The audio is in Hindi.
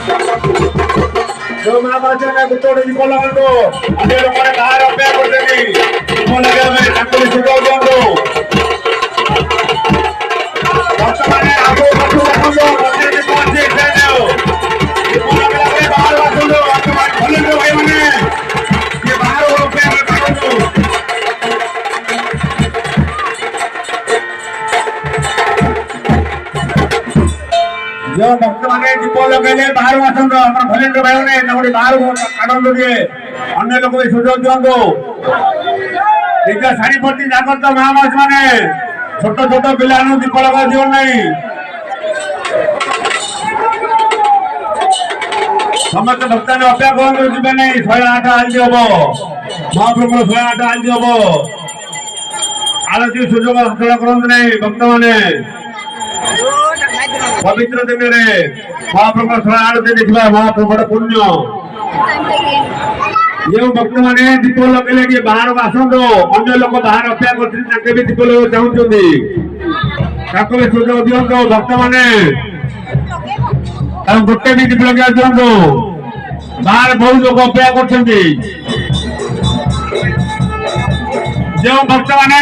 जो महाभारत में गुटोड़े दीप लगांदो अन्य लोग ने बाहर अपेक्षा करते नहीं दीप लगे में ताकि सुझाव दियो वर्तमान में आगो बच्चों लगांदो बच्चे दीप से खेलो दीप लगे बाहर लगांदो वर्तमान भले जो भाई माने ये बाहर वो अपेक्षा लगांदो जो भक्त माने दीप लगे बाहर आसंदो अपन भलेंद्र भाई ने नमोडी बाहर काढंदो दिए अन्य लोग भी सुझाव दियो निज साड़ी प्रति जागृत महामास माने छोट छोट पिला दीप लगा दियो नहीं समस्त भक्त ने अपेक्षा करूँ जी नहीं 108 आलती हम महाप्रभु 108 आलती हम आलती सुजोग हासिल करते नहीं भक्त मैंने पवित्र दिन में महाप्रभु 108 देखा महाप्रभु पुण्य जो भक्त मैंने दीप लगे कि बाहर आसतु अन्य लोग बाहर अपेक्षा कर दीप लगे चाहते भी सुजोग दिंतु भक्त मैंने गोटे भी दीप लगे दिंतु बाहर बहुत लोग अपेक्षा कर जो भक्त मैंने